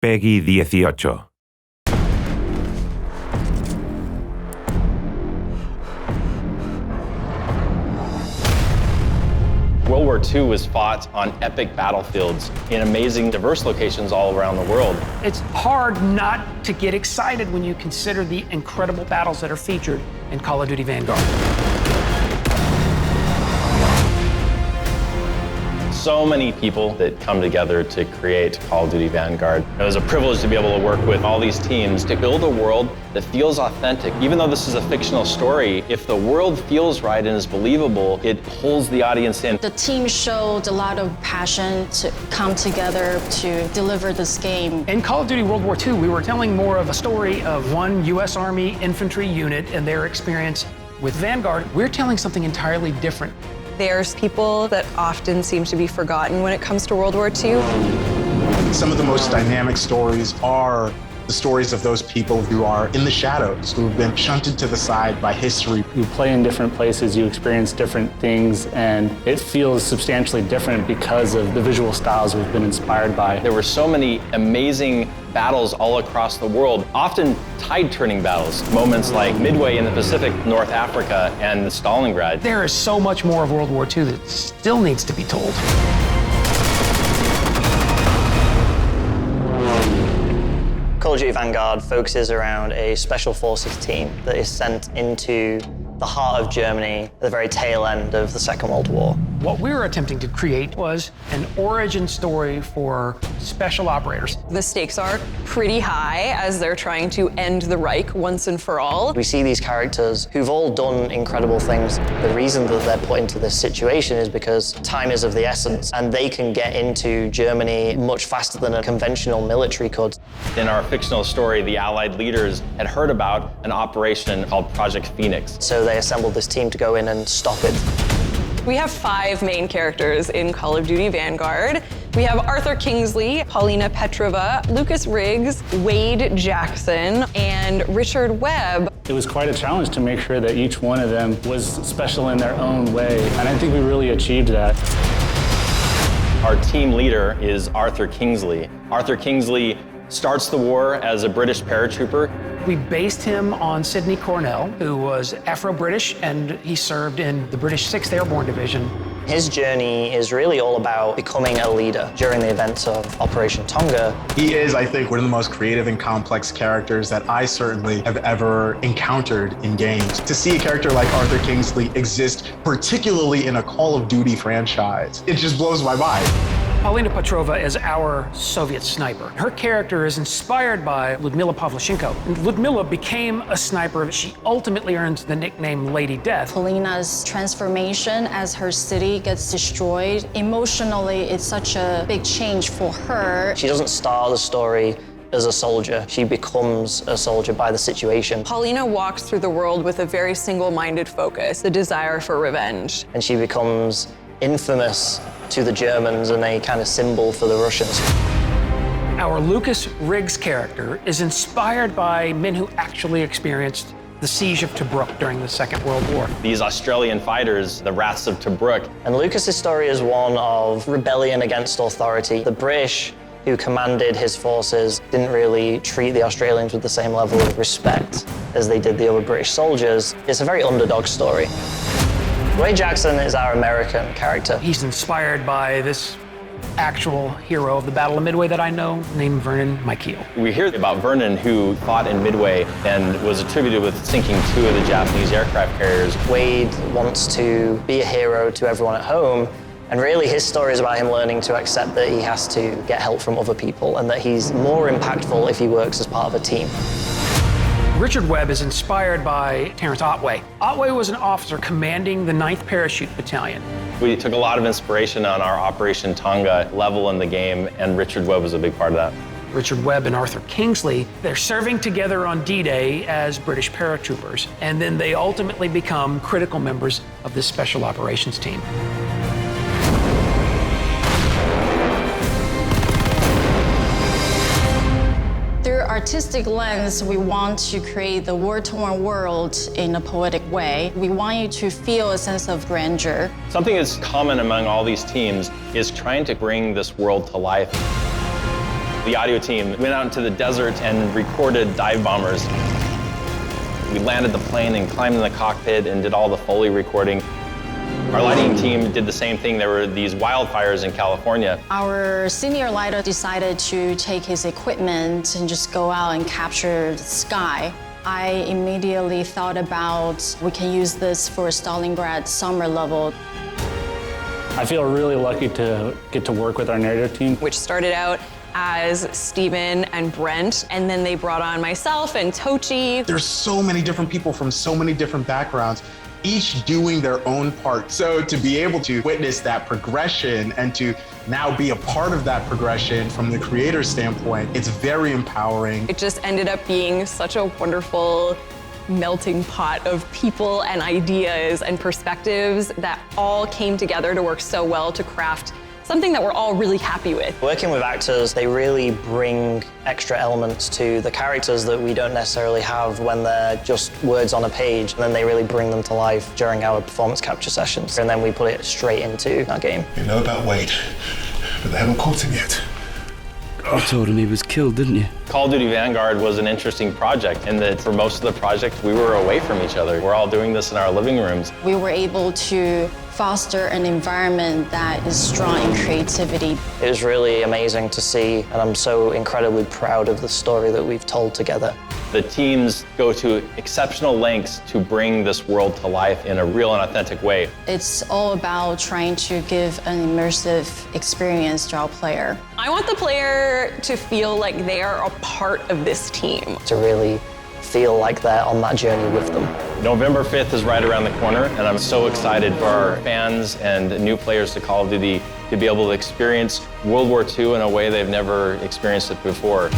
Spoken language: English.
Peggy 18. World War II was fought on epic battlefields in amazing, diverse locations all around the world. It's hard not to get excited when you consider the incredible battles that are featured in Call of Duty Vanguard. So many people that come together to create Call of Duty Vanguard. It was a privilege to be able to work with all these teams to build a world that feels authentic. Even though this is a fictional story, if the world feels right and is believable, it pulls the audience in. The team showed a lot of passion to come together to deliver this game. In Call of Duty World War II, we were telling more of a story of one U.S. Army infantry unit and their experience. With Vanguard, we're telling something entirely different. There's people that often seem to be forgotten when it comes to World War II. Some of the most dynamic stories are the stories of those people who are in the shadows, who have been shunted to the side by history. You play in different places, you experience different things, and it feels substantially different because of the visual styles we've been inspired by. There were so many amazing battles all across the world, often tide-turning battles, moments like Midway in the Pacific, North Africa, and Stalingrad. There is so much more of World War II that still needs to be told. Call of Duty Vanguard focuses around a special forces team that is sent into the heart of Germany at the very tail end of the Second World War. What we were attempting to create was an origin story for special operators. The stakes are pretty high as they're trying to end the Reich once and for all. We see these characters who've all done incredible things. The reason that they're put into this situation is because time is of the essence, and they can get into Germany much faster than a conventional military could. In our fictional story, the Allied leaders had heard about an operation called Project Phoenix. So they assembled this team to go in and stop it. We have 5 main characters in Call of Duty Vanguard. We have Arthur Kingsley, Paulina Petrova, Lucas Riggs, Wade Jackson, and Richard Webb. It was quite a challenge to make sure that each one of them was special in their own way, and I think we really achieved that. Our team leader is Arthur Kingsley. Arthur Kingsley starts the war as a British paratrooper. We based him on Sidney Cornell, who was Afro-British, and he served in the British 6th Airborne Division. His journey is really all about becoming a leader during the events of Operation Tonga. He is, I think, one of the most creative and complex characters that I certainly have ever encountered in games. To see a character like Arthur Kingsley exist, particularly in a Call of Duty franchise, it just blows my mind. Paulina Petrova is our Soviet sniper. Her character is inspired by Lyudmila Pavlyuchenko. Lyudmila became a sniper. She ultimately earns the nickname Lady Death. Paulina's transformation as her city gets destroyed, emotionally, it's such a big change for her. She doesn't start the story as a soldier. She becomes a soldier by the situation. Paulina walks through the world with a very single-minded focus, the desire for revenge. And she becomes infamous to the Germans and a kind of symbol for the Russians. Our Lucas Riggs character is inspired by men who actually experienced the siege of Tobruk during the Second World War. These Australian fighters, the Rats of Tobruk. And Lucas's story is one of rebellion against authority. The British, who commanded his forces, didn't really treat the Australians with the same level of respect as they did the other British soldiers. It's a very underdog story. Wade Jackson is our American character. He's inspired by this actual hero of the Battle of Midway that I know, named Vernon Mykiel. We hear about Vernon, who fought in Midway and was attributed with sinking 2 of the Japanese aircraft carriers. Wade wants to be a hero to everyone at home, and really his story is about him learning to accept that he has to get help from other people and that he's more impactful if he works as part of a team. Richard Webb is inspired by Terrence Otway. Otway was an officer commanding the 9th Parachute Battalion. We took a lot of inspiration on our Operation Tonga level in the game, and Richard Webb was a big part of that. Richard Webb and Arthur Kingsley, they're serving together on D-Day as British paratroopers, and then they ultimately become critical members of this special operations team. Through artistic lens, we want to create the war-torn world in a poetic way. We want you to feel a sense of grandeur. Something that's common among all these teams is trying to bring this world to life. The audio team went out into the desert and recorded dive bombers. We landed the plane and climbed in the cockpit and did all the Foley recording. Our lighting team did the same thing. There were these wildfires in California. Our senior lighter decided to take his equipment and just go out and capture the sky. I immediately thought about we can use this for Stalingrad summer level. I feel really lucky to get to work with our narrative team. Which started out as Steven and Brent, and then they brought on myself and Tochi. There's so many different people from so many different backgrounds, each doing their own part. So to be able to witness that progression and to now be a part of that progression from the creator's standpoint, it's very empowering. It just ended up being such a wonderful melting pot of people and ideas and perspectives that all came together to work so well to craft something that we're all really happy with. Working with actors, they really bring extra elements to the characters that we don't necessarily have when they're just words on a page, and then they really bring them to life during our performance capture sessions, and then we put it straight into our game. You know about Wade, but they haven't caught him yet. You told him he was killed, didn't you? Call of Duty Vanguard was an interesting project in that for most of the project, we were away from each other. We're all doing this in our living rooms. We were able to foster an environment that is strong in creativity. It was really amazing to see, and I'm so incredibly proud of the story that we've told together. The teams go to exceptional lengths to bring this world to life in a real and authentic way. It's all about trying to give an immersive experience to our player. I want the player to feel like they are a part of this team. To really feel like they're on that journey with them. November 5th is right around the corner, and I'm so excited for our fans and new players to Call of Duty to be able to experience World War II in a way they've never experienced it before.